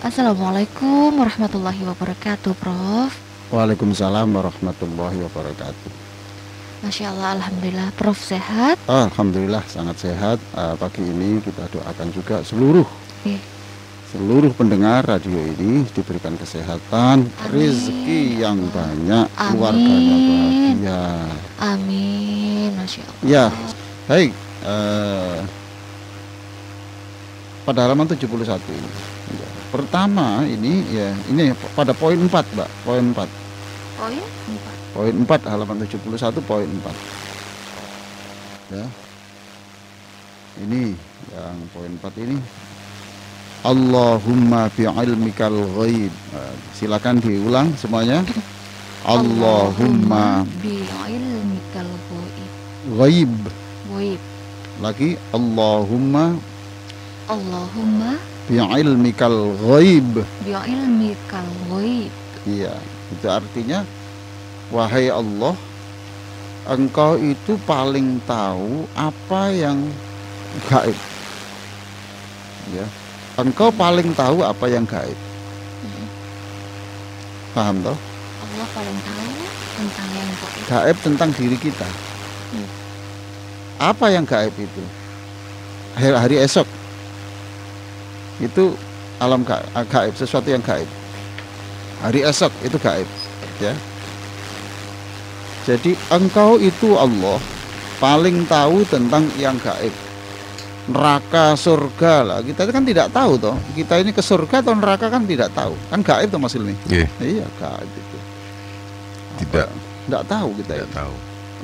Assalamualaikum warahmatullahi wabarakatuh, Prof. Waalaikumsalam warahmatullahi wabarakatuh. Masya Allah, Alhamdulillah, Prof sehat? Alhamdulillah sangat sehat. Pagi ini kita doakan juga seluruh Oke. pendengar radio ini diberikan kesehatan, rezeki yang banyak, keluarganya bahagia. Amin, Masya Allah. Ya, baik. Pada halaman 71 ini. Ya. Pertama ini pada poin 4, Mbak. Poin 4. Oh ya? Poin 4 halaman 71 poin 4. Ya. Ini yang poin 4 ini. Allahumma bi'ilmikal ghaib. Silakan diulang semuanya. Allahumma bi'ilmikal ghaib. Ghaib. Lagi Allahumma bi'ilmikal ghaib. Bi'ilmikal ghaib. Iya, itu artinya wahai Allah, Engkau itu paling tahu apa yang gaib. Ya. Engkau paling tahu apa yang gaib. Paham toh? Allah paling tahu tentang yang gaib. Gaib tentang diri kita. Apa yang gaib itu? Hari esok. Itu alam gaib, sesuatu yang gaib. Hari esok itu gaib, ya. Jadi engkau itu Allah paling tahu tentang yang gaib. Neraka, surga lah. Kita kan tidak tahu toh. Kita ini ke surga atau neraka kan tidak tahu. Kan gaib toh Mas Ilmi. Iya, gaib itu. Tidak tahu kita. Tidak tahu.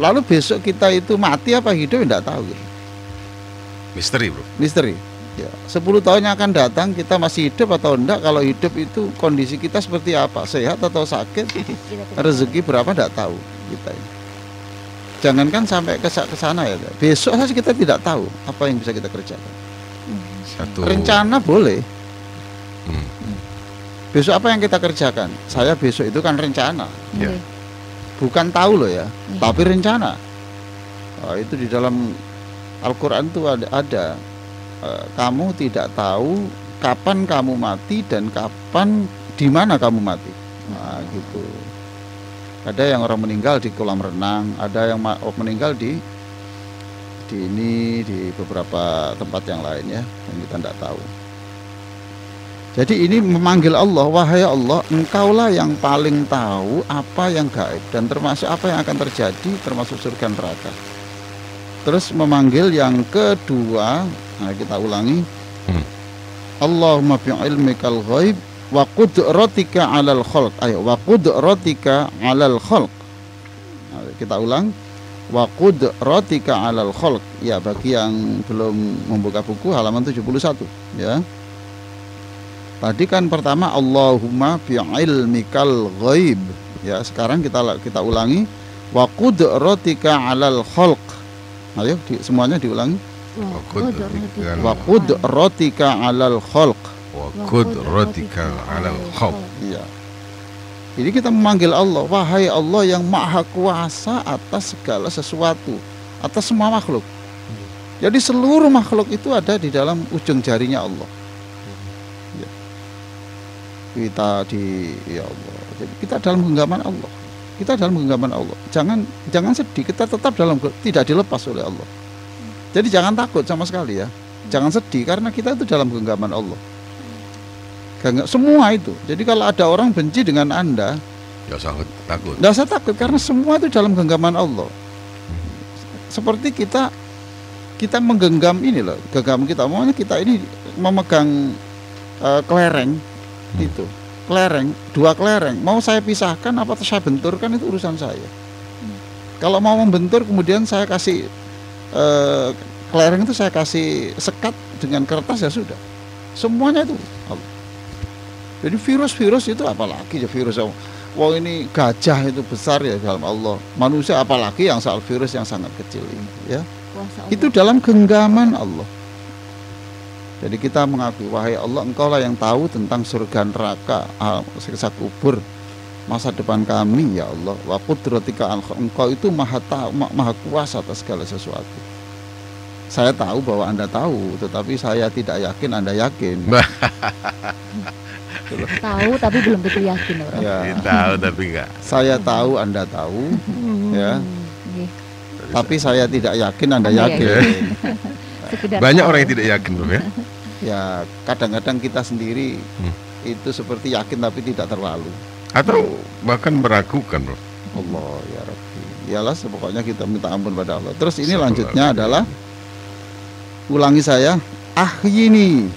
Lalu besok kita itu mati apa hidup tidak tahu gitu. Misteri, Bro. Misteri. Ya, 10 tahun yang akan datang kita masih hidup atau enggak. Kalau hidup itu kondisi kita seperti apa, sehat atau sakit, rezeki berapa enggak tahu kita ini. Jangankan sampai ke sana ya, besok saja kita tidak tahu apa yang bisa kita kerjakan. Rencana boleh. Besok apa yang kita kerjakan? Saya besok itu kan rencana, bukan tahu loh ya, tapi rencana. Itu di dalam Al-Quran itu ada. Kamu tidak tahu kapan kamu mati dan kapan di mana kamu mati. Nah, gitu. Ada yang orang meninggal di kolam renang, ada yang meninggal di beberapa tempat yang lain ya, yang kita tidak tahu. Jadi ini memanggil Allah, wahai Allah, Engkaulah yang paling tahu apa yang gaib dan termasuk apa yang akan terjadi, termasuk surga neraka. Terus memanggil yang kedua, nah kita ulangi. Allahumma bi'ilmikal ghaib wa qudratika 'alal khalq. Ayo, wa qudratika 'alal khalq. Nah, kita ulang. Wa qudratika 'alal khalq. Ya, bagi yang belum membuka buku halaman 71 ya. Tadi kan pertama Allahumma bi'ilmikal ghaib. Ya, sekarang kita ulangi wa qudratika 'alal khalq. Ayo semuanya diulangi. Wa qudratika 'alal khalq. Wa qudratika 'alal khalq. Iya. Jadi kita memanggil Allah, wahai Allah yang maha kuasa atas segala sesuatu, atas semua makhluk. Jadi seluruh makhluk itu ada di dalam ujung jarinya Allah. Ya. Ya Allah. Jadi kita dalam genggaman Allah. Kita dalam genggaman Allah. Jangan sedih, kita tetap tidak dilepas oleh Allah. Jadi jangan takut sama sekali ya. Jangan sedih karena kita itu dalam genggaman Allah. Semua itu. Jadi kalau ada orang benci dengan Anda, enggak usah takut. Enggak usah takut karena semua itu dalam genggaman Allah. Seperti kita menggenggam ini loh, genggam kita. Maunya kita ini memegang kelereng itu. Kelereng, 2 kelereng, mau saya pisahkan apa saya benturkan itu urusan saya. Kalau mau membentur kemudian saya kasih kelereng itu saya kasih sekat dengan kertas ya sudah. Semuanya itu Allah. Jadi virus itu apalagi ya virus. Wah ini gajah itu besar ya dalam Allah. Manusia apalagi yang soal virus yang sangat kecil ini ya. Itu dalam genggaman Allah. Jadi kita mengakui, wahai Allah, Engkaulah yang tahu tentang surga neraka, siksa kubur, masa depan kami ya Allah. Wa qudratika, Engkau itu maha kuasa atas segala sesuatu. Saya tahu bahwa Anda tahu, tetapi saya tidak yakin Anda yakin. Tahu tapi belum tentu yakin, Bro. Ya, Tahu tapi enggak. saya tahu, Anda tahu, ya. Nggih. Tapi saya tidak yakin, Anda Anda yakin. Sekedar Banyak tahu. orang yang tidak yakin, Bro ya. Ya, kadang-kadang kita sendiri itu seperti yakin tapi tidak terlalu. Atau bahkan meragukan, Bro. Allah ya Rabbi. Yalah, pokoknya kita minta ampun pada Allah. Terus ini Astagfirullah. lanjutnya adalah, ulangi saya, ahyini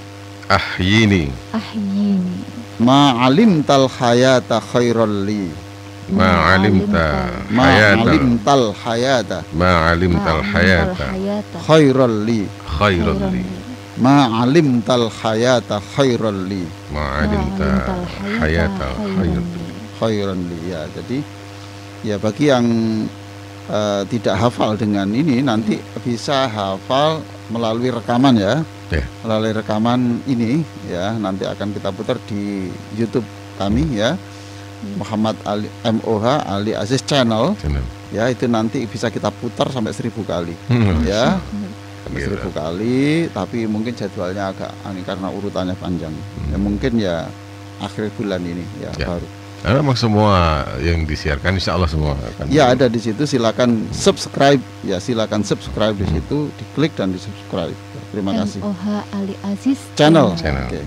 Ahyini Ahyini. ma'alimtal hayata khairal li. ma'alimta hayata Ma'alimtal hayata ma'alimtal hayata khairal li. khairul li Ma'alimtal hayata khairal li. ma'alimta hayata khairul li. Khairan li. Ya, jadi ya bagi yang tidak hafal dengan ini, nanti bisa hafal melalui rekaman ya. Ya. Melalui rekaman ini ya, nanti akan kita putar di YouTube kami ya. Muhammad Ali MOH Ali Aziz Channel Channel. ya, itu nanti bisa kita putar sampai 1000 kali ya. Sampai 1000 kali, tapi mungkin jadwalnya agak aneh karena urutannya panjang. Ya mungkin ya akhir bulan ini ya, Ya. baru. Memang semua yang disiarkan insya Allah semua akan Ya ada di situ, silakan subscribe ya, silakan subscribe di situ, diklik dan di subscribe. Terima kasih. MOH Ali Aziz Channel. Channel. Oke.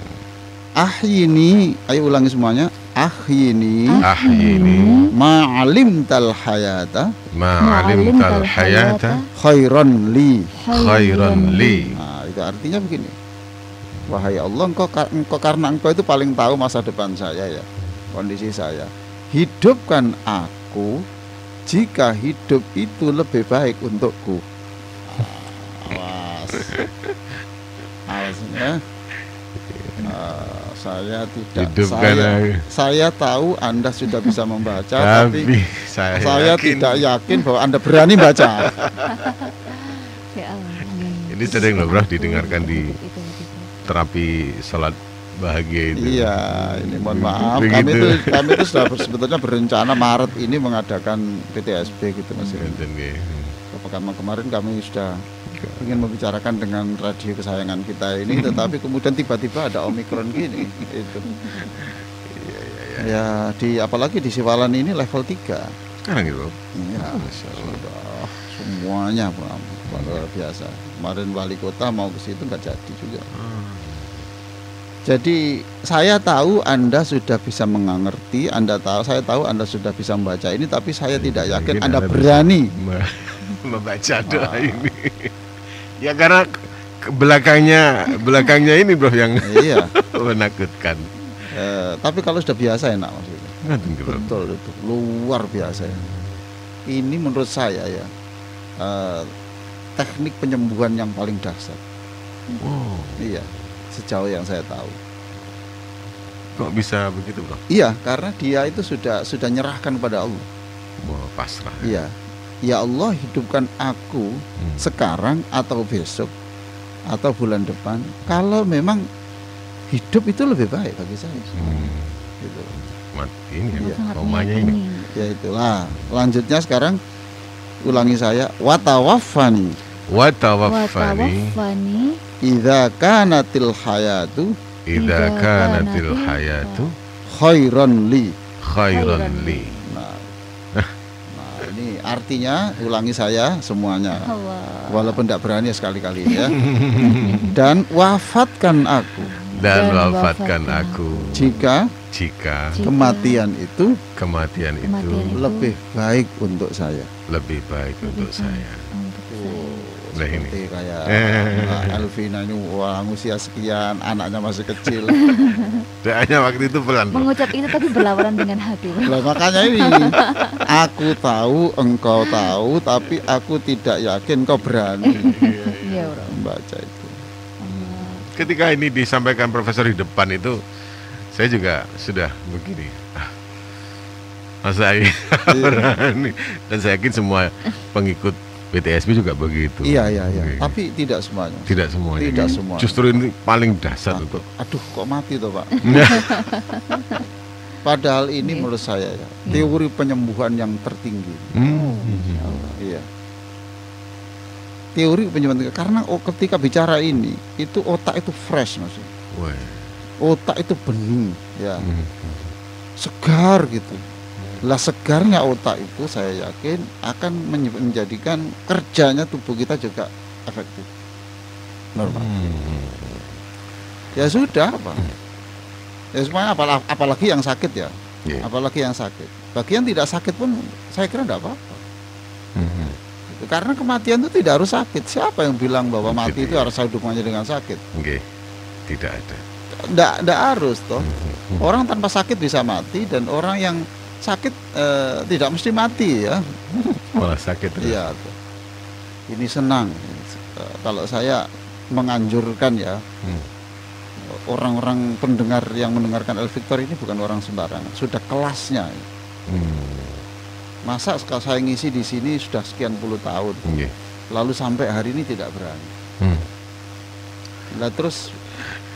Ahyini, ayo ulangi semuanya. Ahyini Ahyini ma'alimtal hayata ma'alimtal hayata khairan li. khairan li. Nah, itu artinya begini. Wahai Allah, engkau karena engkau itu paling tahu masa depan saya ya, kondisi saya. Hidupkan aku jika hidup itu lebih baik untukku. Awas. Awas ya. Saya tidak, Hidupkan aku. saya tahu Anda sudah bisa membaca, Tapi tapi saya saya yakin tidak yakin bahwa Anda berani baca. Ya Allah. ini sering loh bro didengarkan di Itu. terapi salat bahagia itu. Iya, ini mohon maaf. Begitu. Kami itu sudah sebetulnya berencana Maret ini mengadakan PTSB gitu Mas. Ngeten nggih. Kemarin kami sudah ingin membicarakan dengan radio kesayangan kita ini, tetapi kemudian tiba-tiba ada Omikron gini. Itu. Ya, apalagi di Siwalan ini level 3. Sekarang gitu. Ya, Masya Allah. sudah semuanya luar biasa. Kemarin wali kota mau ke situ nggak jadi juga. Jadi saya tahu Anda sudah bisa mengerti, saya tahu Anda sudah bisa membaca ini, tapi saya tidak yakin Mungkin Anda Anda berani. membaca doa ini. Ya karena belakangnya ini bro yang Iya. menakutkan. Tapi kalau sudah biasa enak maksudnya. Ngeten nggih, Bro. Betul itu, luar biasa ya. Ini menurut saya ya teknik penyembuhan yang paling dahsyat. Wow, Iya, sejauh yang saya tahu. kok bisa begitu bro? Iya, karena dia itu sudah nyerahkan pada Allah. Wah, pasrah. Iya. Ya Allah, hidupkan aku sekarang atau besok atau bulan depan kalau memang hidup itu lebih baik bagi saya. Gitu. Ini ya, Sangat romanya ini. meyakini. Ya itulah. Lanjutnya sekarang ulangi saya, watawaffani Watawaffani Watawafani idza kanatil hayatu idza kanatil hayatu khairan li. khairan li. Nah, ini artinya ulangi saya semuanya. Allah. Walaupun tidak berani sekali-kali ya. Dan wafatkan aku Dan Dan wafatkan wafatkan aku jika jika Jika kematian itu kematian itu kematian itu lebih baik untuk saya. lebih baik untuk saya. untuk saya. Nah ini. Seperti kayak Mbak Elvina ini orang usia sekian, anaknya masih kecil. Doanya waktu itu pelan bro. Mengucap itu tapi berlawanan dengan hati, Bro. Lah makanya ini, aku tahu, engkau tahu, tapi aku tidak yakin kau berani Iya, Bro. membaca itu. Allah. Ketika ini disampaikan profesor di depan itu, saya juga sudah begini. Masa iya berani? Dan saya yakin semua pengikut PTSB juga begitu. Iya. Oke. Tapi tidak semuanya. Tidak semuanya. Tidak semua. Justru ini paling dasar untuk. Aduh, kok mati tuh Pak? Padahal ini menurut saya ya, teori penyembuhan yang tertinggi. Iya. Teori penyembuhan karena ketika bicara ini, itu otak itu fresh maksudnya. Wah, otak itu bening, ya, Hmm. segar gitu. Lah segarnya otak itu saya yakin akan menjadikan kerjanya tubuh kita juga efektif, normal. Hmm. Ya sudah apa? Ya semuanya apalagi yang sakit ya, Iya. apalagi yang sakit. Bagi yang tidak sakit pun saya kira tidak apa-apa. Hmm. Karena kematian itu tidak harus sakit. Siapa yang bilang bahwa Begitu, mati itu ya. harus hubungannya dengan sakit? Oke. Tidak ada. Tidak harus toh. Hmm. Orang tanpa sakit bisa mati dan orang yang sakit tidak mesti mati ya. Malah sakit terus. Iya. Toh. Ini senang. Kalau saya menganjurkan ya, Hmm. orang-orang pendengar yang mendengarkan El Victor ini bukan orang sembarangan. Sudah kelasnya. Hmm. Masa kalau saya ngisi di sini sudah sekian puluh tahun, Oke. lalu sampai hari ini tidak berani. Hmm. Lah terus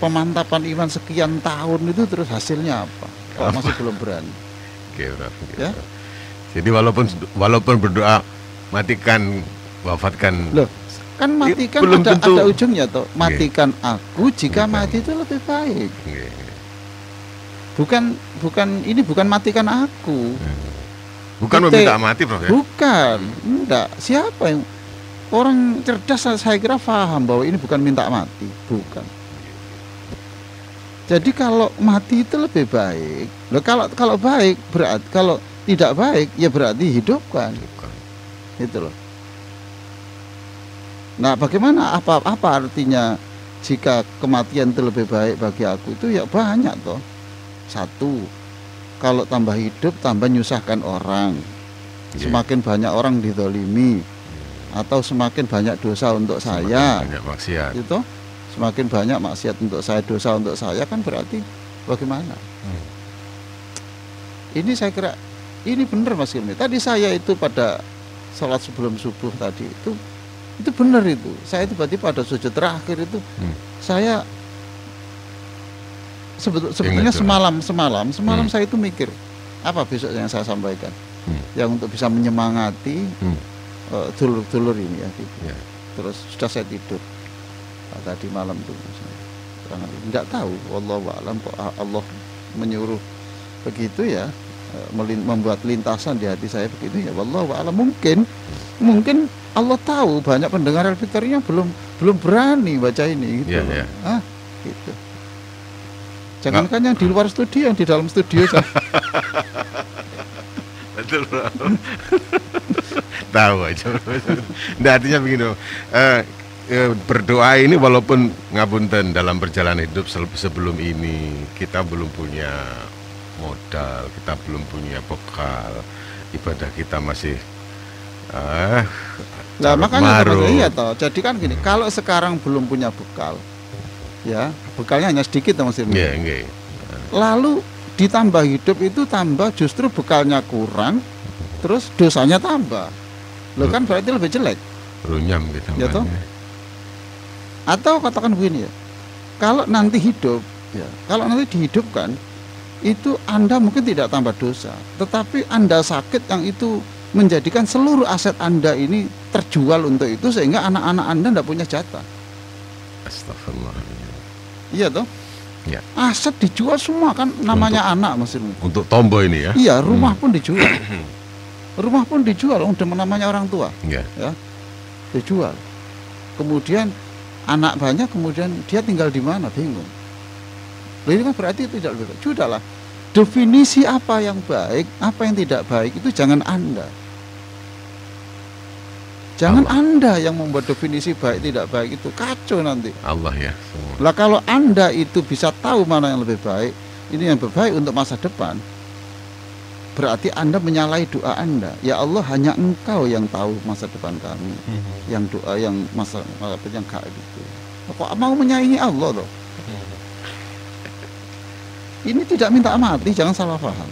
pemantapan iman sekian tahun itu terus hasilnya apa? Kalau Apa? masih belum berani. Oke, Prof. Oke, Ya. Prof. Jadi walaupun berdoa matikan, wafatkan. Loh, kan matikan belum tentu. ada ujungnya toh. Matikan aku jika Bukan. mati itu lebih baik. Oke. Ini bukan matikan aku. Bukan Kita- meminta mati, Prof ya. Bukan. Enggak. Siapa yang orang cerdas saya kira paham bahwa ini bukan minta mati, bukan. Jadi kalau mati itu lebih baik. Loh, kalau baik berarti kalau tidak baik ya berarti hidupkan. Bukan. Itu loh. Nah, bagaimana apa artinya jika kematian itu lebih baik bagi aku itu ya banyak toh. Satu, kalau tambah hidup tambah nyusahkan orang. Iya. Semakin banyak orang dizalimi atau semakin banyak dosa untuk Semakin saya. banyak maksiat. Itu semakin banyak maksiat untuk saya, dosa untuk saya kan berarti bagaimana? Hmm. Ini saya kira ini benar Mas Hilmi. Tadi saya itu pada sholat sebelum subuh tadi itu benar itu. Saya tiba-tiba pada sujud terakhir itu saya sebetulnya Ingat, semalam Hmm. saya itu mikir apa besok yang saya sampaikan Hmm. yang untuk bisa menyemangati Hmm. dulur-dulur ini ya gitu. Ya. Terus sudah saya tidur. Nah, tadi malam tuh tidak tahu wallahu a'lam kok Allah menyuruh begitu ya, membuat lintasan di hati saya begitu ya wallahu a'lam. Mungkin Allah tahu banyak pendengar El Victorinya belum berani baca ini gitu. Ya, loh. ya. Gitu. Jangankan yang di luar studio, yang di dalam studio Betul, Prof. Tahu aja. Nah, artinya begini, berdoa ini walaupun ngapunten dalam perjalanan hidup sebelum ini kita belum punya modal, kita belum punya bekal, ibadah kita masih Nah, makanya marut. iya toh. Jadi kan gini, kalau sekarang belum punya bekal, ya bekalnya hanya sedikit Mas Irmi. Iya, nggih. Lalu ditambah hidup itu tambah justru bekalnya kurang, terus dosanya tambah. Loh kan berarti lebih jelek. Runyam gitu. Ya toh? Atau katakan begini ya, kalau nanti hidup, ya, kalau nanti dihidupkan, itu Anda mungkin tidak tambah dosa, tetapi Anda sakit yang itu menjadikan seluruh aset Anda ini terjual untuk itu sehingga anak-anak Anda tidak punya jatah. Astagfirullah. Iya toh? Ya. Aset dijual semua kan namanya anak Mas Irmi. Untuk tombo ini ya. Iya, rumah pun dijual. Rumah pun dijual, udah namanya orang tua, Iya. ya. Dijual. Kemudian anak banyak, kemudian dia tinggal di mana? Bingung. Loh, ini kan berarti itu tidak lebih baik. Sudahlah. Definisi apa yang baik, apa yang tidak baik itu jangan Anda. Jangan Allah. Anda yang membuat definisi baik tidak baik itu kacau nanti. Allah ya semua. Lah kalau Anda itu bisa tahu mana yang lebih baik, ini yang terbaik untuk masa depan, berarti Anda menyalahi doa Anda. Ya Allah, hanya Engkau yang tahu masa depan kami. Yang doa yang masa yang gak gitu. Kok mau menyaingi Allah loh? Ini tidak minta mati, jangan salah paham.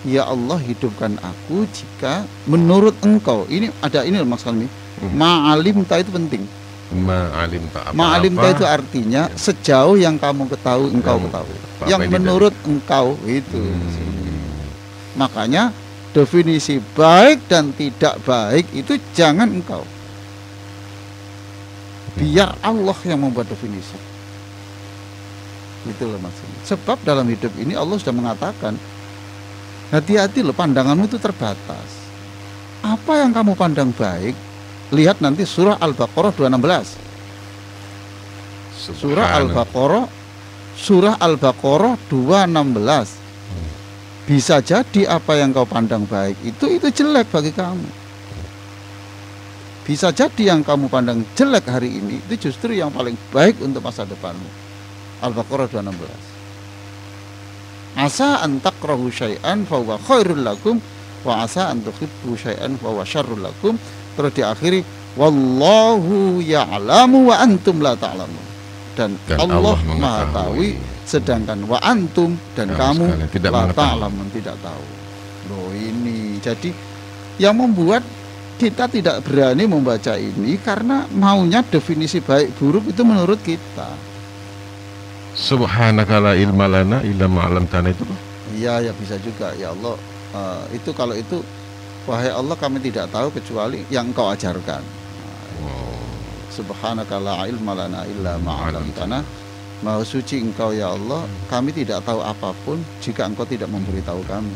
Ya Allah, hidupkan aku jika menurut Engkau. Ini ada ini loh Mas Kalmi. Ma'alim ta itu penting. Ma'alim tak apa-apa. Ma'alim ta itu artinya sejauh yang kamu ketahui engkau Yang ketahui. apa-apa Yang yang tidak- menurut engkau itu. Makanya definisi baik dan tidak baik itu jangan engkau. Biar Allah yang membuat definisi. Itu loh maksudnya. Sebab dalam hidup ini Allah sudah mengatakan, hati-hati loh, pandanganmu itu terbatas. Apa yang kamu pandang baik, lihat nanti surah Al-Baqarah 216. Surah Al-Baqarah 216. Bisa jadi apa yang kau pandang baik itu jelek bagi kamu. Bisa jadi yang kamu pandang jelek hari ini itu justru yang paling baik untuk masa depanmu. Al-Baqarah 216. Asa an takrahu syai'an fa huwa khairul lakum wa asa an tuhibbu syai'an fa huwa syarrul lakum. Terus diakhiri wallahu ya'lamu wa antum la ta'lamun. Dan Allah Maha tahu, sedangkan wa antum dan kamu la ta'lamun, tidak tahu. Loh ini jadi yang membuat kita tidak berani membaca ini karena maunya definisi baik buruk itu menurut kita. Subhanaka la ilma lana illa ma 'allamtana itu. Iya, ya bisa juga ya Allah. Itu kalau itu wahai Allah kami tidak tahu kecuali yang Engkau ajarkan. Subhanaka la ilma lana illa ma 'allamtana. Maha suci Engkau ya Allah, kami tidak tahu apapun jika Engkau tidak memberitahu kami.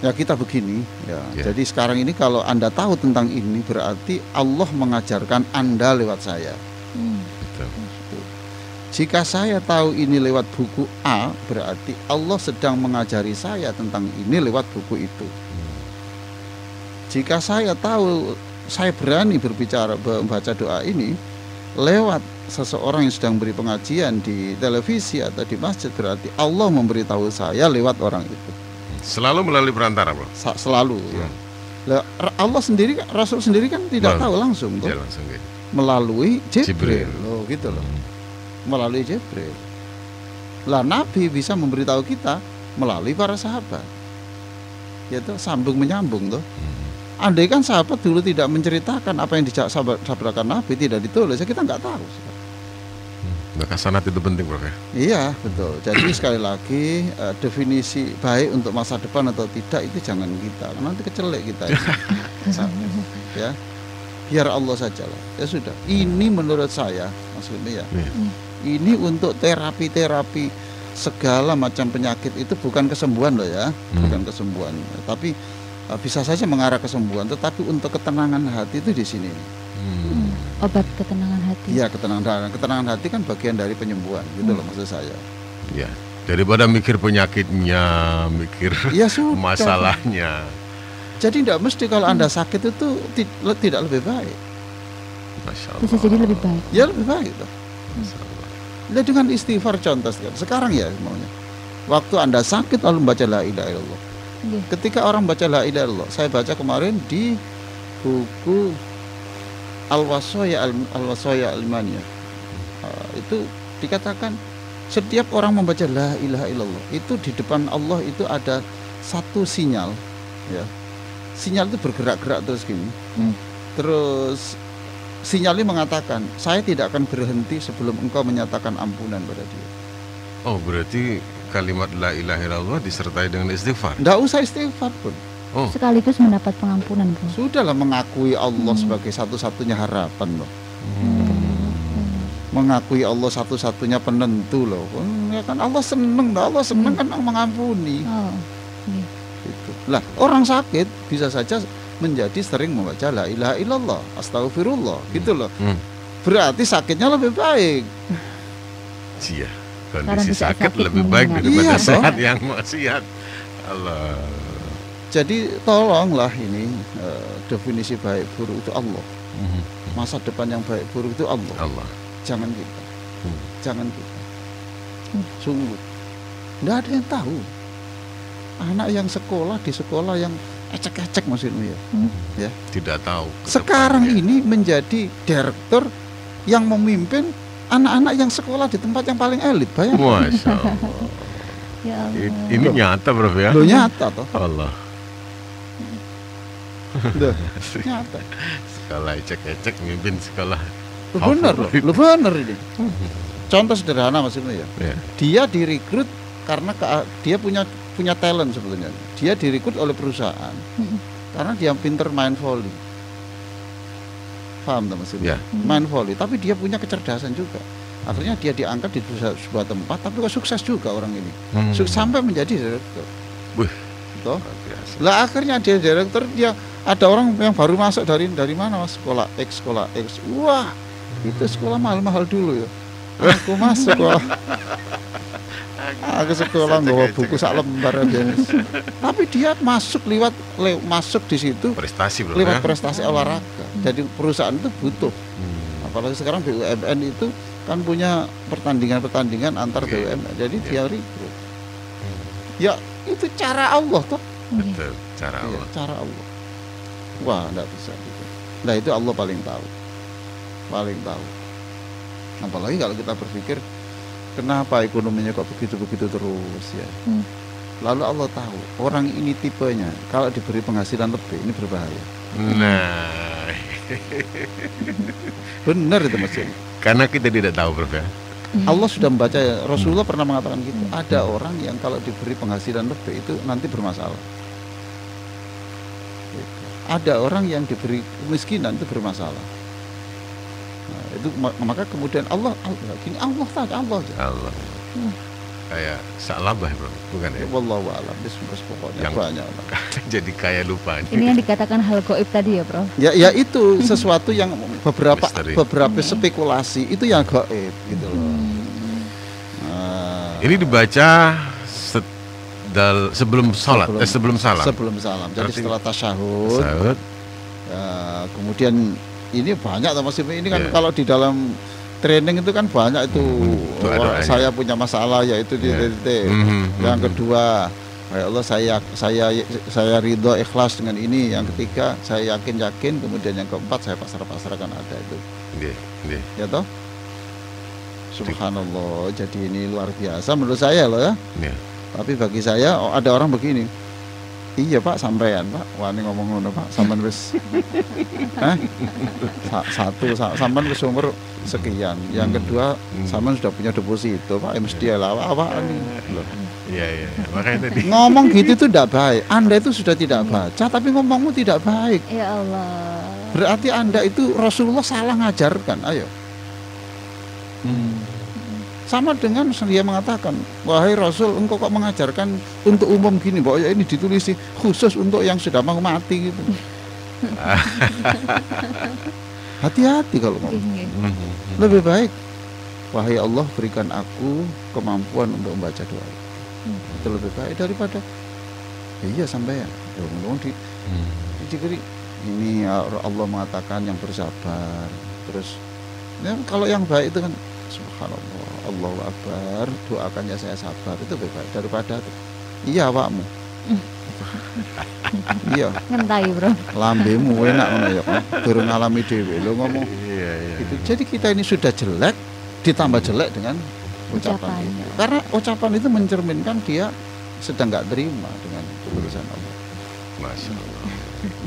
Ya kita begini ya. Jadi sekarang ini kalau Anda tahu tentang ini berarti Allah mengajarkan Anda lewat saya. Jika saya tahu ini lewat buku A, berarti Allah sedang mengajari saya tentang ini lewat buku itu. Jika saya tahu, saya berani berbicara, membaca doa ini lewat seseorang yang sedang beri pengajian di televisi atau di masjid, berarti Allah memberitahu saya lewat orang itu. Selalu melalui perantara, Bro? Selalu, ya. Allah sendiri, Rasul sendiri kan tidak tahu langsung, tuh. Langsung gitu. Melalui Jibril. Loh, gitu loh. Melalui Jibril. Lah Nabi bisa memberitahu kita melalui para sahabat. Yaitu sambung menyambung tuh. Andai kan sahabat dulu tidak menceritakan apa yang disampaikan Nabi, tidak ditulis, kita nggak tahu. Maka sanad itu penting, Bro, ya? Iya, betul. Jadi sekali lagi definisi baik untuk masa depan atau tidak itu jangan kita, nanti kecelek kita. Ya. Biar Allah saja lah. Ya sudah. Ini menurut saya maksudnya ya. Ini untuk terapi-terapi segala macam penyakit itu bukan kesembuhan loh ya, bukan kesembuhan. Tapi bisa saja mengarah kesembuhan, tetapi untuk ketenangan hati itu di sini. Obat ketenangan hati. Iya, ketenangan hati kan bagian dari penyembuhan, gitu loh maksud saya. Ya, daripada mikir penyakitnya, mikir ya, sudah. Masalahnya. Jadi tidak mesti kalau Anda sakit itu tidak lebih baik. Masya Allah. Bisa jadi lebih baik. Ya lebih baik tuh. Nah, dengan istighfar contoh sekarang ya maunya. Waktu Anda sakit lalu membaca la ilaha illallah. Ketika orang baca la ilaha illallah, saya baca kemarin di buku Al-Wasaya Al-Imaniyah. Itu dikatakan setiap orang membaca la ilaha illallah itu di depan Allah itu ada satu sinyal, ya. Sinyal itu bergerak-gerak terus gini. Terus sinyalnya mengatakan, saya tidak akan berhenti sebelum engkau menyatakan ampunan pada dia. Oh, berarti kalimat la ilaha illallah disertai dengan istighfar? Tidak usah istighfar pun. Oh. Sekaligus mendapat pengampunan, Bro. Sudahlah mengakui Allah sebagai satu-satunya harapan loh. Mengakui Allah satu-satunya penentu loh. Ya kan Allah seneng kan mengampuni. Gitu. Lah orang sakit bisa saja menjadi sering membaca la ilaha illallah, astagfirullah, gitu loh. Berarti sakitnya lebih baik. Iya, kondisi sakit lebih baik daripada sehat yang maksiat. Allah. Jadi tolonglah ini definisi baik buruk itu Allah. Masa depan yang baik buruk itu Allah. Jangan kita. Jangan kita. Sungguh. Tidak ada yang tahu. Anak yang sekolah di sekolah yang ecek-ecek maksudnya ya. Tidak tahu. Sekarang ini menjadi direktur yang memimpin anak-anak yang sekolah di tempat yang paling elit, bayangkan. Masya Allah. Ya Allah. Ini nyata, Bro, ya? Loh, nyata toh. Allah. Nyata. Sekolah ecek-ecek mimpin sekolah. Benar loh, benar ini. Contoh sederhana maksudnya ya. Dia direkrut karena dia punya talent sebetulnya. Dia direkrut oleh perusahaan karena dia pinter main volley. Paham tak maksudnya? Main volley, tapi dia punya kecerdasan juga. Akhirnya dia diangkat di sebuah tempat, tapi kok sukses juga orang ini. Sampai menjadi direktur. Wih, Toh? luar biasa. Lah akhirnya dia direktur, dia ada orang yang baru masuk dari mana Mas? Sekolah X. Wah, itu sekolah mahal-mahal dulu ya. Aku masuk kok. Aku sekolah bawa buku sak lembar aja. Tapi dia masuk masuk di situ Prestasi bro lewat ya. prestasi olahraga. Jadi perusahaan itu butuh. Apalagi sekarang BUMN itu kan punya pertandingan antar Iya. BUMN. Jadi dia rekrut. Ya itu cara Allah toh. Betul, cara Iya, Allah. cara Allah. Wah, enggak bisa gitu. Nah, itu Allah paling tahu. Paling tahu. Apalagi kalau kita berpikir kenapa ekonominya kok begitu-begitu terus ya. Lalu Allah tahu orang ini tipenya kalau diberi penghasilan lebih ini berbahaya. Nah, Benar itu Mas Jim. karena kita tidak tahu bro ya. Allah sudah membaca ya. Rasulullah pernah mengatakan gitu. Ada orang yang kalau diberi penghasilan lebih itu nanti bermasalah. Gitu. Ada orang yang diberi kemiskinan itu bermasalah. Nah, itu maka kemudian Allah gini Allah saja. Allah. Kayak salabah bro, bukan ya? Wallahu a'lam. Pokoknya Yang- banyak. Jadi kaya lupa. Ini yang dikatakan hal goib tadi ya, Prof. Ya itu sesuatu yang beberapa Misteri. spekulasi itu yang gaib gitu loh. Nah, Ini dibaca sebelum sholat, sebelum salam. sebelum salam. Jadi Berarti- setelah tasyahud, Sahut. ya, kemudian ini banyak Mas Imi, ini kan Iya. kalau di dalam training itu kan banyak itu doa-doanya. saya punya masalah yaitu di Iya. titik. Mhm, Yang mhm. kedua, ya Allah saya ridho ikhlas dengan ini. Yang ketiga, saya yakin. Kemudian yang keempat, saya pasrahkan ada itu. Nggih, nggih. Ya toh? Subhanallah. Jadi ini luar biasa menurut saya loh ya. Iya. Tapi bagi saya ada orang begini. Iya Pak, sampean Pak. Wah ini ngomong ngono Pak, sampean wis sampean wis umur sekian. Yang kedua, sampean sudah punya deposito Pak, mesti apa ini. Loh. Iya, iya. Makanya tadi. Ngomong gitu itu tidak baik. Anda itu sudah tidak baca tapi ngomongmu tidak baik. Ya Allah. Berarti Anda itu Rasulullah salah ngajarkan. Ayo. Sama dengan dia mengatakan, wahai Rasul, engkau kok mengajarkan untuk umum gini, bahwa ya ini ditulis khusus untuk yang sudah mau mati gitu. Hati-hati kalau ngomong. Nggih. Lebih baik, wahai Allah berikan aku kemampuan untuk membaca doa. Itu lebih baik daripada iya sampai ya. Diberi ini Allah mengatakan yang bersabar. Terus ya, kalau yang baik itu kan subhanallah, Allahu Akbar, doakan ya saya sabar, itu lebih baik daripada iya awakmu. Iya, Ngentai, Bro. lambemu enak ngono ya. Durung ngalami dhewe lho ngomong Iya, iya. gitu. Jadi kita ini sudah jelek ditambah jelek dengan ucapan Ucapan. itu. Karena ucapan itu mencerminkan dia sedang nggak terima dengan keputusan Allah. Masya Allah.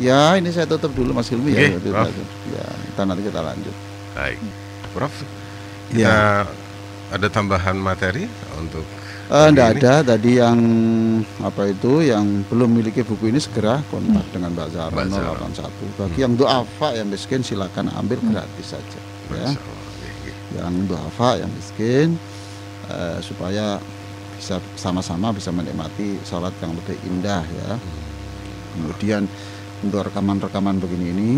Ya, ini saya tutup dulu Mas Hilmi ya. Oke, Prof. Ya, nanti kita lanjut. Baik. Prof, kita Ya. ada tambahan materi untuk Enggak ini? ada tadi yang apa itu yang belum memiliki buku ini segera kontak dengan Mbak Zara Mbak Zara. 081. Bagi yang duafa yang miskin silakan ambil gratis saja ya. Masya Allah. Nggih, nggih. Yang duafa yang miskin supaya bisa sama-sama bisa menikmati sholat yang lebih indah ya. Kemudian untuk rekaman-rekaman begini ini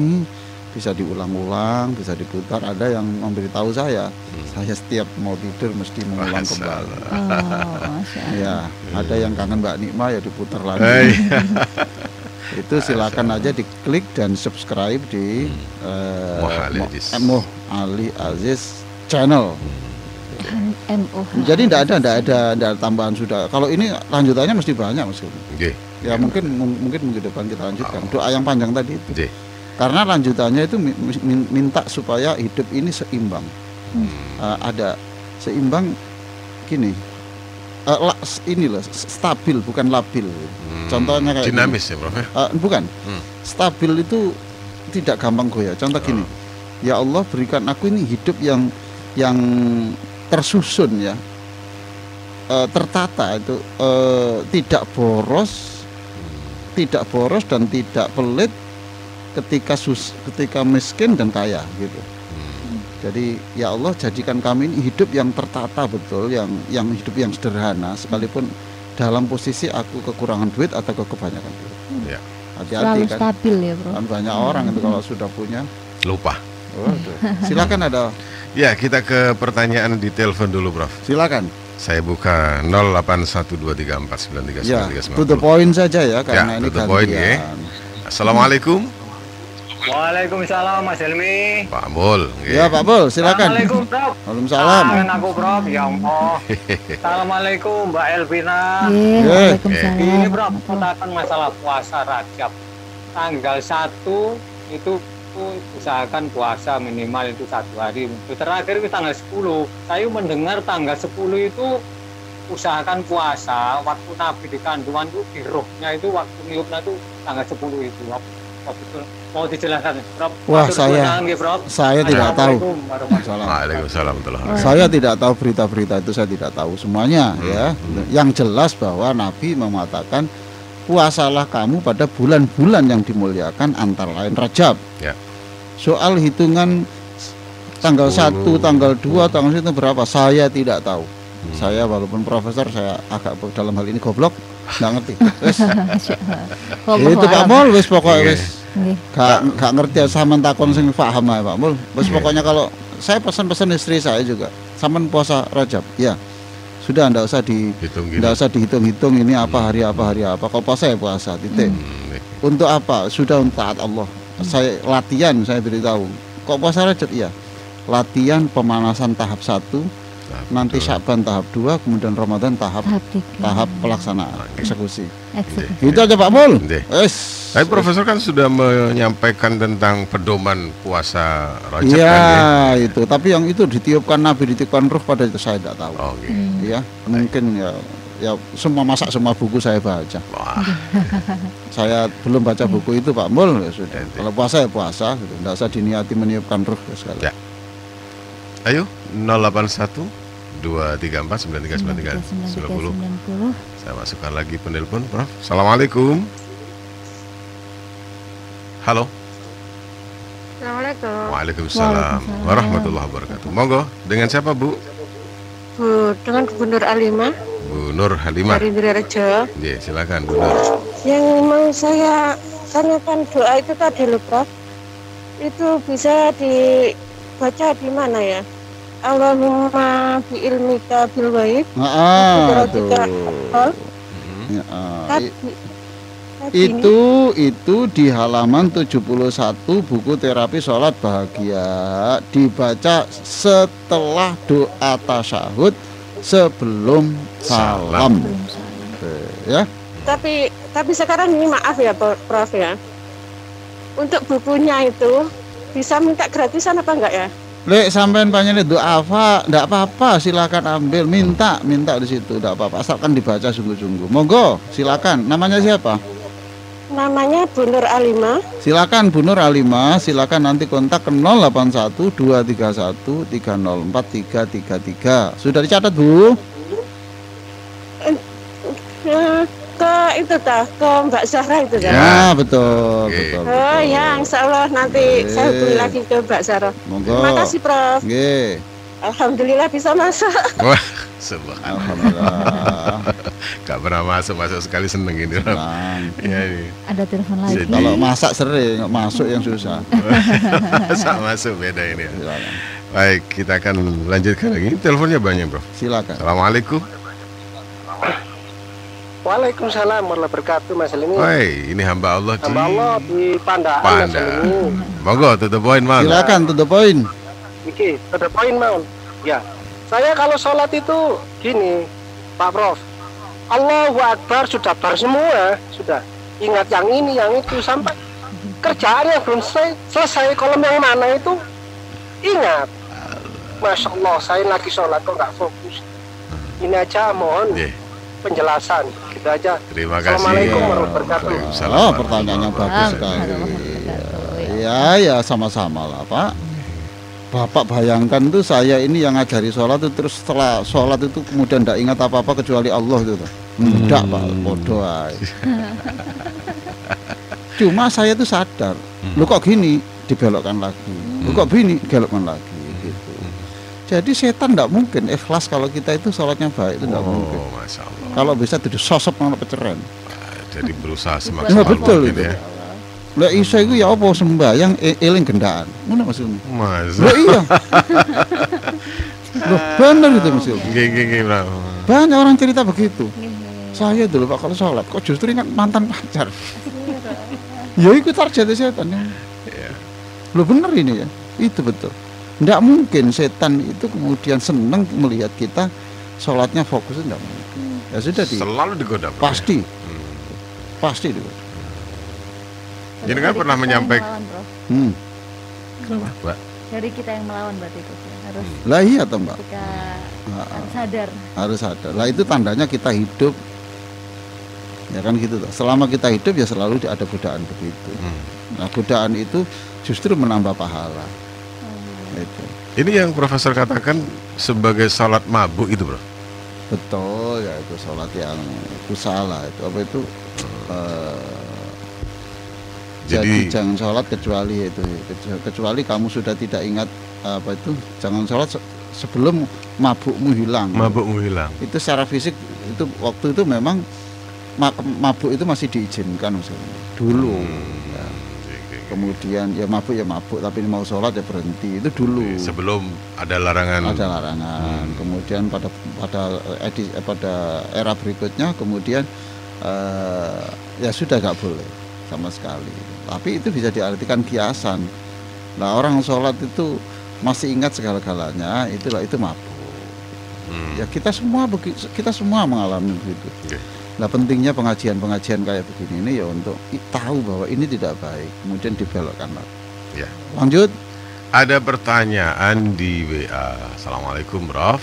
bisa diulang-ulang, bisa diputar. Ada yang memberitahu saya setiap mau tidur mesti mengulang Masya kembali. Allah. Oh, Masya Allah. Ya, ada yang kangen Mbak Nikma ya diputar lagi. Hai. Itu silakan aja diklik dan subscribe di Moh Ali Aziz. Moh Ali Aziz channel. MO. Jadi tidak ada tambahan sudah. Kalau ini lanjutannya mesti banyak Mas. Nggih, Ya mungkin minggu depan kita lanjutkan. Doa yang panjang tadi itu. nggih. Karena lanjutannya itu minta supaya hidup ini seimbang. Ada seimbang gini. Ini loh stabil bukan labil. Contohnya kayak dinamis ya, Prof. Ya? bukan. Stabil itu tidak gampang goyah. Contoh gini. Ya Allah berikan aku ini hidup yang tersusun ya. Tertata itu tidak boros dan tidak pelit ketika miskin dan kaya gitu. Jadi ya Allah jadikan kami ini hidup yang tertata betul, yang hidup yang sederhana, sekalipun dalam posisi aku kekurangan duit atau kebanyakan duit. Ya. Hati-hati Selalu kan. stabil ya bro. Kan banyak orang itu kalau sudah punya. Lupa. Waduh. Silakan ada. Ya, kita ke pertanyaan di telepon dulu, Prof. Silakan. Saya buka 081234939390. Ya, to the point saja ya karena Ya, ini to the point, ya. gantian. Assalamualaikum. Waalaikumsalam Mas Helmi. Pak Mul. Ya Pak Bol, silakan. Assalamualaikum Prof. Waalaikumsalam. Kangen aku Prof. Ya Allah. Assalamualaikum Mbak Elvina. Iya, Waalaikumsalam. Ini Prof, katakan masalah puasa Rajab. Tanggal 1 itu usahakan puasa minimal itu 1 hari. Terakhir itu tanggal 10. Saya mendengar tanggal 10 itu usahakan puasa. Waktu Nabi di kandungan itu di rohnya itu waktu niupnya itu tanggal 10 itu. Apa betul? Mau dijelaskan, Prof? Wah, Matur nuwun, Prof. saya tidak tahu. Assalamualaikum warahmatullahi Waalaikumsalam warahmatullahi wabarakatuh. Saya tidak tahu berita-berita itu, saya tidak tahu semuanya ya. Yang jelas bahwa Nabi mengatakan puasalah kamu pada bulan-bulan yang dimuliakan antara lain Rajab. Ya. Soal hitungan tanggal 1, tanggal 2, tanggal itu berapa? Saya tidak tahu. Saya walaupun profesor, saya agak dalam hal ini goblok, nggak ngerti. Wes. Itu Pak Mul, wes pokoknya Iya. wes. Gak ngerti sama takon sing paham ae Pak Mul. Wes pokoknya kalau saya pesan-pesan istri saya juga, sampean puasa Rajab. Ya. Sudah ndak usah ndak usah dihitung-hitung ini apa hari apa. Kalau puasa ya puasa, titik. Untuk apa? Sudah untuk taat Allah. Saya latihan, saya beritahu. Kok puasa Rajab? Iya. Latihan pemanasan tahap 1, nanti Sya'ban tahap 2, kemudian Ramadan tahap pelaksanaan eksekusi. Itu aja Pak Mul. Wes. Tapi Profesor kan sudah menyampaikan tentang pedoman puasa Rajab Iya, kan ya? itu. Tapi yang itu ditiupkan Nabi, ditiupkan ruh pada itu saya tidak tahu. Oh, okay. Ya, mungkin ya semua buku saya baca. Wah, Saya belum baca buku itu Pak Mul, ya sudah. Ente. Kalau puasa ya puasa, gitu. Tidak usah diniati meniupkan ruh ya, sekali. Ya. Ayo 081 234 9393 90. Saya masukkan lagi penelpon, Prof. Assalamualaikum. Halo. Assalamualaikum. Waalaikumsalam warahmatullahi wabarakatuh. Monggo, dengan siapa Bu? Bu, dengan Gubernur Alimah Bu Nur Halimah. dari Indrarejo. Ya, silakan Bu Nur. Yang mau saya tanyakan doa itu tadi loh Prof. Itu bisa dibaca di mana ya? Allahumma bi ilmika bil ghaib. Tuh. Ya, itu di halaman 71 buku terapi sholat bahagia, dibaca setelah doa tasyahud sebelum salam. Ya. Tapi sekarang ini maaf ya Prof ya. Untuk bukunya itu bisa minta gratisan apa enggak ya? Lek sampean panjenengan doa apa, ndak apa-apa, silakan ambil, minta di situ, ndak apa-apa, asalkan dibaca sungguh-sungguh. Monggo, silakan. Namanya siapa? Namanya Bu Nur Alimah. Silakan Bu Nur Alimah, silakan nanti kontak ke 081 231 304 333. Sudah dicatat, Bu? Ke itu ke Mbak Zahra itu kan? Ya, betul, Oke. betul. Oh ya, insya Allah nanti Oke. saya hubungi lagi ke Mbak Zahra. Monggo. Terima kasih Prof. Nggih. Alhamdulillah bisa masuk. Wah, subhanallah. Alhamdulillah. Gak pernah masuk sekali seneng ini. Senang. Ya, ini. Ada telepon lagi. Jadi- Kalau masak sering, masuk yang susah. Masa masuk beda ini. Ya. Silakan. Baik, kita akan lanjutkan lagi. Teleponnya banyak, Bro. Silakan. Assalamualaikum. Waalaikumsalam warahmatullahi wabarakatuh Mas Helmi. Woi, ini hamba Allah Hamba Allah di Pandaan Mas Panda. Helmi. Monggo, to the point, Mang. Silakan to the point. Iki, ada poin mau. Ya, saya kalau sholat itu gini, Pak Prof. Allahu Akbar sudah bar semua, sudah. Ingat yang ini, yang itu sampai kerjaan yang belum selesai kolom yang mana itu ingat. Masya Allah, saya lagi sholat kok nggak fokus. Ini aja mohon Nggih, penjelasan, gitu aja. terima kasih. Assalamualaikum warahmatullahi wabarakatuh. Waalaikumsalam. Oh, pertanyaannya bagus sekali. Ya, sama-sama lah, Pak. Bapak bayangkan tuh saya ini yang ngajari sholat itu, terus setelah sholat itu kemudian tidak ingat apa-apa kecuali Allah itu. Enggak, Pak, bodoh aja. Cuma saya tuh sadar, lu kok gini, dibelokkan lagi. Lu kok gini, dibelokkan lagi. Gitu. Jadi setan tidak mungkin ikhlas kalau kita itu sholatnya baik, itu tidak mungkin. Masya Allah. Kalau bisa itu sosok nang peceren. Jadi berusaha Nah, semaksimal betul mungkin itu. ya. Lah iso iku ya apa sembahyang eling gendaan. Ngono maksudnya. Mas. Loh iya. Loh bener itu maksudnya. Nggih, Bro. Banyak orang cerita begitu. Saya dulu Pak kalau sholat kok justru ingat mantan pacar. Ya itu target setan ya. Iya. Loh bener ini ya. Itu betul. Tidak mungkin setan itu kemudian senang melihat kita sholatnya fokus, tidak mungkin. Ya sudah Selalu digoda. Bro. pasti, pasti itu. Jadi kan pernah menyampaikan. Mbak. Dari kita yang melawan berarti itu harus Lah iya toh Mbak. kita harus sadar. Harus ada. Lah itu tandanya kita hidup. Ya kan gitu toh. Selama kita hidup ya selalu ada godaan begitu. Nah godaan itu justru menambah pahala. Itu. Ini yang Profesor katakan sebagai salat mabuk itu, Bro. Betul ya, itu sholat yang kusala itu apa itu jadi jangan sholat kecuali itu, kecuali kamu sudah tidak ingat apa itu, jangan sholat sebelum mabukmu hilang. Mabukmu hilang. Itu secara fisik itu waktu itu memang mabuk itu masih diizinkan maksudnya dulu. Ya. Kemudian ya mabuk tapi mau sholat ya berhenti, itu dulu. Sebelum ada larangan. Ada larangan. Kemudian pada era berikutnya kemudian ya sudah nggak boleh sama sekali. Tapi itu bisa diartikan kiasan. Nah orang sholat itu masih ingat segala-galanya, itu mabuk. Ya kita semua mengalami begitu. Okay. Nah pentingnya pengajian kayak begini ini ya untuk tahu bahwa ini tidak baik, kemudian dibelokkan lagi. Ya. Lanjut. Ada pertanyaan di WA. Assalamualaikum, Prof.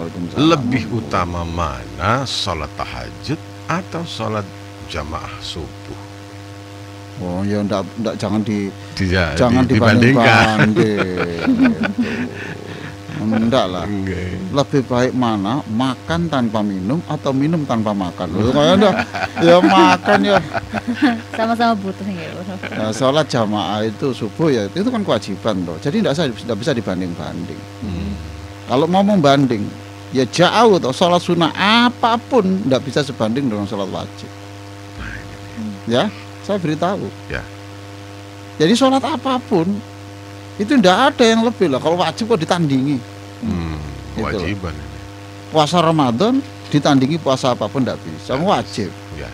Waalaikumsalam. Lebih utama mana, sholat tahajud atau sholat jamaah subuh? Oh ya enggak jangan Dibandingkan. dibanding-banding. Enggak lah. Okay. Lebih baik mana, makan tanpa minum atau minum tanpa makan? Loh, ya makan ya. Sama-sama butuh ya. Nah, sholat jamaah itu subuh ya itu kan kewajiban loh. Jadi tidak bisa dibanding-banding. Kalau mau membanding ya jauh toh, sholat sunnah apapun tidak bisa sebanding dengan sholat wajib. Ya, saya beritahu. Ya. Jadi sholat apapun itu tidak ada yang lebih lah. Kalau wajib kok ditandingi. Kewajiban. Puasa Ramadan ditandingi puasa apapun tidak bisa. Wajib. Ya.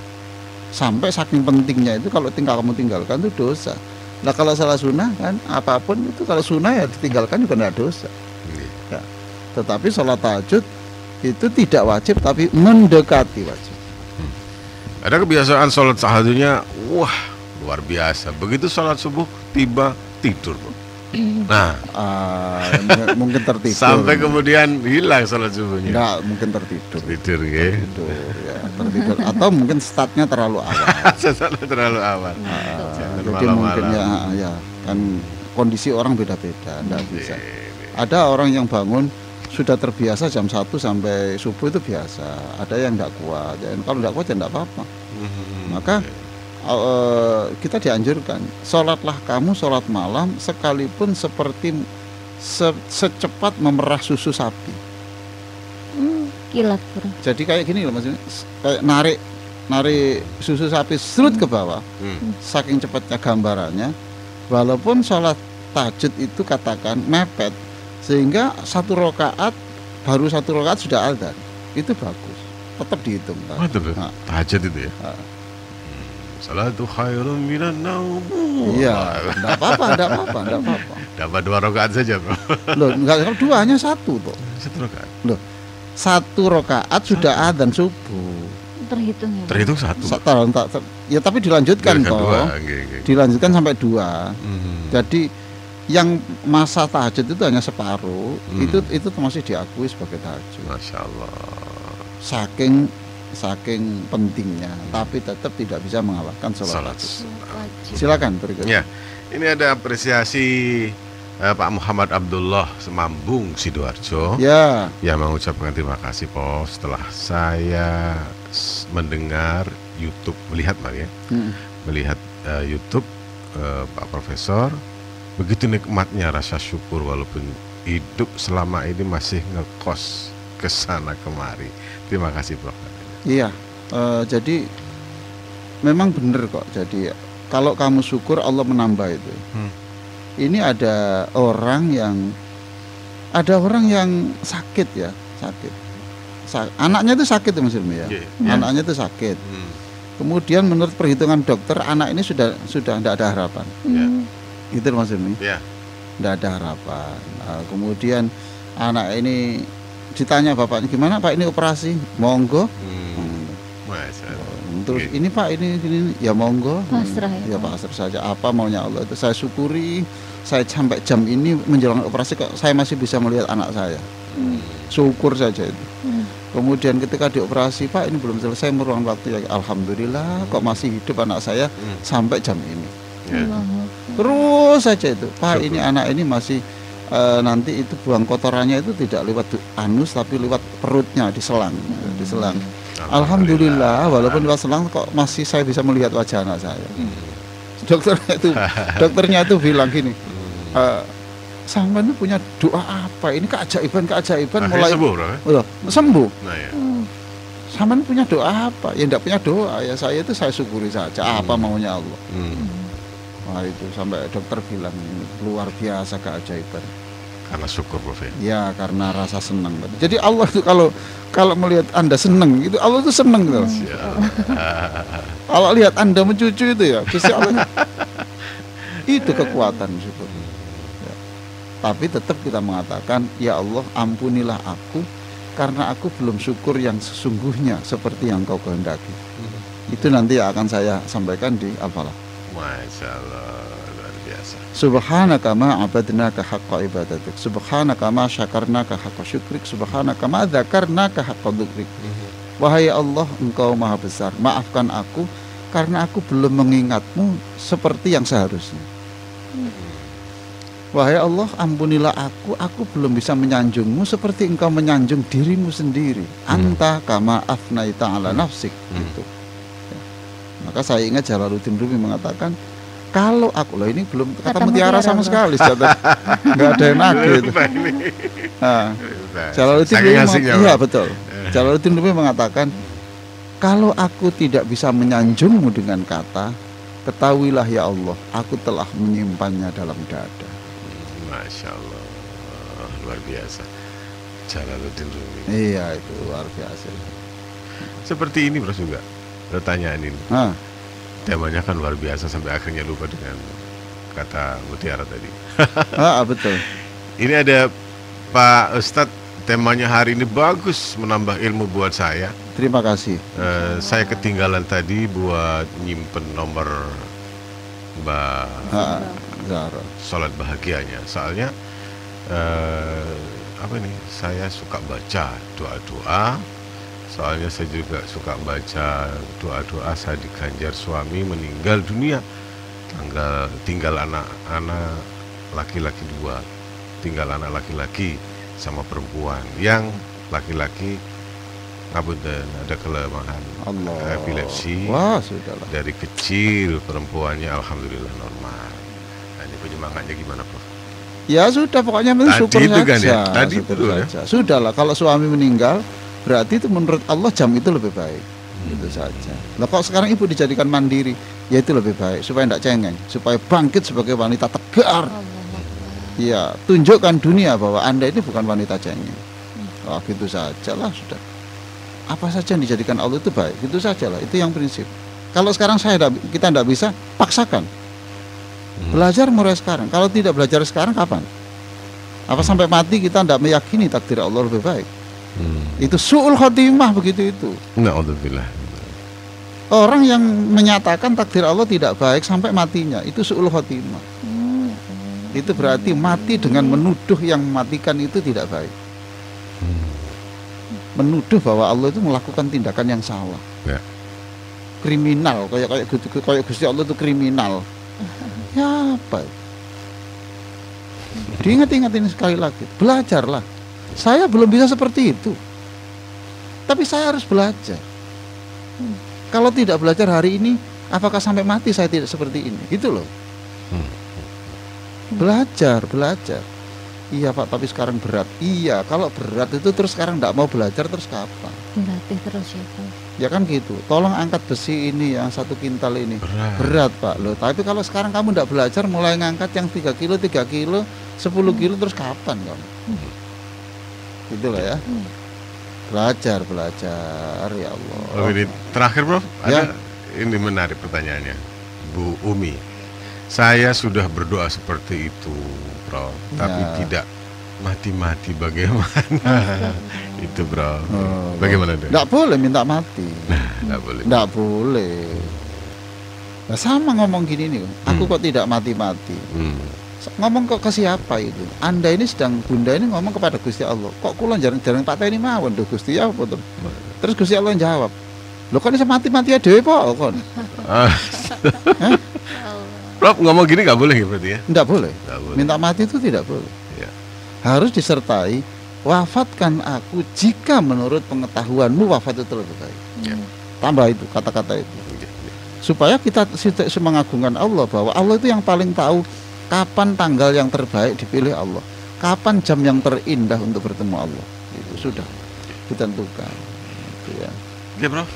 Sampai saking pentingnya itu kalau kamu tinggalkan itu dosa. Nah kalau salah sunnah kan apapun itu kalau sunnah ya ditinggalkan juga tidak dosa. Ya. Tetapi sholat tahajud itu tidak wajib tapi mendekati wajib. Ada kebiasaan sholat tahajudnya, wah luar biasa. Begitu sholat subuh tiba tidur, Bro. Nah, mungkin tertidur. sampai kemudian hilang sholat subuhnya. Enggak, mungkin tertidur. Tidur, ya. Tertidur atau mungkin startnya terlalu awal. Terlalu awal. Jadi mungkin ya kan kondisi orang beda-beda, enggak bisa. Ada orang yang bangun sudah terbiasa jam 1 sampai subuh itu biasa. Ada yang enggak kuat. Kalau enggak kuat ya enggak apa-apa. Maka kita dianjurkan sholatlah kamu sholat malam sekalipun seperti secepat memerah susu sapi. Kilat, Bro. Jadi kayak gini loh maksudnya, kayak narik susu sapi serut ke bawah. Saking cepatnya gambarannya. Walaupun sholat tahajud itu katakan mepet, sehingga baru satu rakaat sudah adzan, itu bagus, tetap dihitung. Tahajud itu ya. Salatu khairun minan naum. Iya, enggak apa-apa. Dapat 2 rakaat saja, Bro. Loh, enggak hanya 1 toh. 1 rakaat. Loh, 1 rakaat sudah adzan subuh. Terhitung ya. Terhitung 1. Ya tapi dilanjutkan toh. Dilanjutkan sampai 2. Jadi yang masa tahajud itu hanya separuh, itu masih diakui sebagai tahajud. Masya Allah. Saking pentingnya, tapi tetap tidak bisa mengalahkan sholat. Wajib. Silakan berikutnya. Ya, ini ada apresiasi Pak Muhammad Abdullah Semambung Sidoarjo. Ya. Yang mengucapkan terima kasih, Pak. Setelah saya mendengar YouTube, melihat YouTube Pak Profesor, begitu nikmatnya rasa syukur walaupun hidup selama ini masih ngekos ke sana kemari. Terima kasih Prof. Iya, jadi memang benar kok. Jadi kalau kamu syukur Allah menambah itu. Ini ada orang yang sakit ya, sakit. Anaknya itu sakit ya Mas Ilmi ya. Anaknya itu sakit. Kemudian menurut perhitungan dokter anak ini sudah tidak ada harapan. Gitu Mas Ilmi. Tidak ada harapan. Kemudian anak ini ditanya bapaknya, gimana Pak ini operasi? Monggo. Terus ini Pak ini ya monggo. Pasrah ya pasrah saja, apa maunya Allah itu saya syukuri. Saya sampai jam ini menjelang operasi kok saya masih bisa melihat anak saya. Syukur saja itu. Kemudian ketika dioperasi, Pak ini belum selesai meruang waktu ya, alhamdulillah kok masih hidup anak saya sampai jam ini. Terus saja itu, Pak ini anak ini masih nanti itu buang kotorannya itu tidak lewat anus tapi lewat perutnya diselang. Alhamdulillah walaupun lewat selang kok masih saya bisa melihat wajah anak saya. Dokternya itu bilang gini, Sampai ini punya doa apa? Ini keajaiban mulai sembuh, bro. Sembuh. Nah, ya. Sampai ini punya doa apa? Ya tidak punya doa, ya saya itu saya syukuri saja apa maunya Allah. Wah itu sampai dokter bilang ini luar biasa keajaiban. Karena syukur, Prof. Ya karena rasa senang. Jadi Allah itu kalau melihat Anda senang, itu Allah itu senang gitu. Kalau lihat Anda mencucu itu ya, Gusti Allah itu kekuatan syukur. Ya. Tapi tetap kita mengatakan, ya Allah ampunilah aku karena aku belum syukur yang sesungguhnya seperti yang Kau kehendaki. Itu nanti akan saya sampaikan di Al-Falah. Masya Allah, luar biasa. Subhanaka ma abadnaka haqqa ibadatik, subhanaka ma syakarnaka haqqa syukrik, subhanaka ma dzakarnaka haqqa dzikrik. Wahai Allah, Engkau maha besar, maafkan aku karena aku belum mengingatmu seperti yang seharusnya. Wahai Allah, ampunilah aku belum bisa menyanjungmu seperti Engkau menyanjung dirimu sendiri. Anta kama afnaita ala nafsik. Gitu. Ya. Maka saya ingat Jalaluddin Rumi mengatakan, kalau aku, loh ini belum kata mutiara sama sekali, nggak ada yang nagih itu. Nah, Jalaluddin Rumi, iya betul. Jalaluddin Rumi mengatakan, kalau aku tidak bisa menyanjungmu dengan kata, ketahuilah ya Allah, aku telah menyimpannya dalam dada. Masya Allah, luar biasa. Jalaluddin Rumi. Iya itu luar biasa. Seperti ini bro juga pertanyaan ini. Temanya kan luar biasa sampai akhirnya lupa dengan kata mutiara tadi. Betul. Ini ada Pak Ustadz, temanya hari ini bagus, menambah ilmu buat saya. Terima kasih. Saya ketinggalan tadi buat nyimpen nomor Mbak Zahra. Sholat bahagianya. Soalnya apa ini? Saya suka baca doa-doa. Soalnya saya juga suka baca doa-doa. Saya diganjar suami meninggal dunia. Tinggal anak-anak laki-laki 2. Tinggal anak laki-laki sama perempuan. Yang laki-laki ngapunten ada kelemahan epilepsi. Wah, sudahlah. Dari kecil, perempuannya alhamdulillah normal. Nah, ini penyemangatnya gimana, Prof? Ya sudah, pokoknya syukur itu saja. Kan, ya? Tadi syukur itu saja. Ya? Sudahlah, kalau suami meninggal, berarti itu menurut Allah jam itu lebih baik. Itu saja. Nah, kalau sekarang ibu dijadikan mandiri, ya itu lebih baik supaya tidak cengeng, supaya bangkit sebagai wanita tegar. Ya, tunjukkan dunia bahwa Anda ini bukan wanita cengeng. Oh, gitu sajalah sudah. Apa saja yang dijadikan Allah itu baik, itu sajalah, itu yang prinsip. Kalau sekarang kita tidak bisa, paksakan. Belajar mulai sekarang. Kalau tidak belajar sekarang, kapan? Apa sampai mati kita tidak meyakini takdir Allah lebih baik? Itu su'ul khotimah begitu itu. Na'udzubillah. Orang yang menyatakan takdir Allah tidak baik sampai matinya, itu su'ul khotimah. Itu berarti mati dengan menuduh yang mematikan itu tidak baik. Menuduh bahwa Allah itu melakukan tindakan yang salah. Ya. Kriminal, kayak Gusti Allah itu kriminal. Ya apa? Diingat-ingat ini sekali lagi. Belajarlah. Saya belum bisa seperti itu. Tapi saya harus belajar. Kalau tidak belajar hari ini, apakah sampai mati saya tidak seperti ini? Gitu loh. Belajar. Iya Pak, tapi sekarang berat. Iya, kalau berat itu terus sekarang tidak mau belajar terus kapan? Dilatih terus ya Pak. Ya kan gitu. Tolong angkat besi ini yang 1 kintal ini. Berat. Berat Pak. Loh, tapi kalau sekarang kamu tidak belajar mulai ngangkat yang 3 kilo, 10 kilo terus kapan kamu? Gitu lah ya. Belajar ya Allah. Oh, ini terakhir Prof, Ya. ada ini menarik pertanyaannya. Bu Umi, saya sudah berdoa seperti itu Prof, tapi Ya. tidak mati-mati bagaimana? Itu Prof. Oh, Bagaimana deh? Tidak boleh minta mati. Nggak boleh. Tidak boleh. Nah, sama ngomong gini nih, aku kok tidak mati-mati. Ngomong kok ke siapa itu? Anda ini sedang, Bunda ini ngomong kepada Gusti Allah. Kok kula jarang-jarang patah ini mawon tuh Gusti apa terus? Terus Gusti Allah yang jawab. Lo kan bisa mati-mati ya dhewe po kon. Ah. Prof, ngomong gini nggak boleh ya berarti ya? Tidak boleh. Nggak boleh. Minta mati itu tidak boleh. Ya. Harus disertai wafatkan aku jika menurut pengetahuanmu wafat itu lebih baik. Ya. Tambah itu kata-kata itu. Supaya kita mengagungkan Allah, bahwa Allah itu yang paling tahu kapan tanggal yang terbaik dipilih Allah, kapan jam yang terindah untuk bertemu Allah. Itu sudah ditentukan. Itu ya. Oke Prof,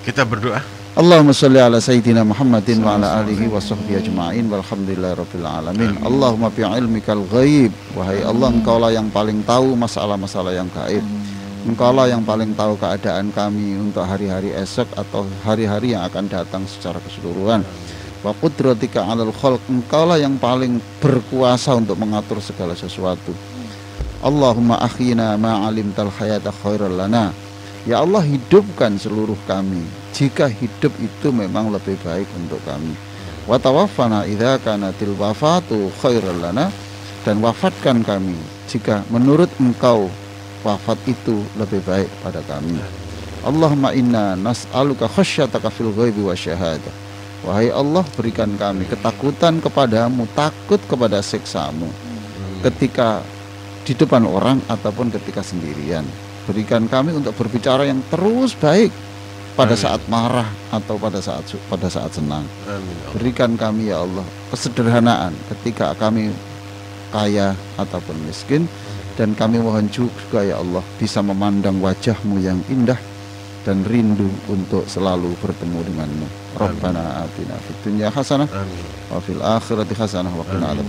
kita berdoa. Allahumma sholli ala sayyidina Muhammadin wa ala alihi wa sahbihi ajma'in walhamdulillahi rabbil alamin. Allahumma bi ilmikal ghaib, wahai Allah, engkaulah yang paling tahu masalah-masalah yang gaib. Engkaulah yang paling tahu keadaan kami untuk hari-hari esok atau hari-hari yang akan datang secara keseluruhan. Wa qudratika 'alal khalq, engkaulah yang paling berkuasa untuk mengatur segala sesuatu. Allahumma akhina ma 'alimtal hayata khairal lana. Ya Allah, hidupkan seluruh kami jika hidup itu memang lebih baik untuk kami. Wa tawaffana idza kanatil wafatu khairal lana, dan wafatkan kami jika menurut engkau wafat itu lebih baik pada kami. Allahumma inna nas'aluka khasyataka fil ghaibi wa syahadah. Wahai Allah, berikan kami ketakutan kepadamu, takut kepada siksamu ketika di depan orang ataupun ketika sendirian. Berikan kami untuk berbicara yang terus baik pada saat marah atau pada saat senang. Amin. Berikan kami ya Allah kesederhanaan ketika kami kaya ataupun miskin, dan kami mohon juga ya Allah bisa memandang wajah-Mu yang indah dan rindu untuk selalu bertemu denganmu. Rabbana atina fid dunya hasanah Amin. wa fil akhirati hasanah wa qina adzabannar.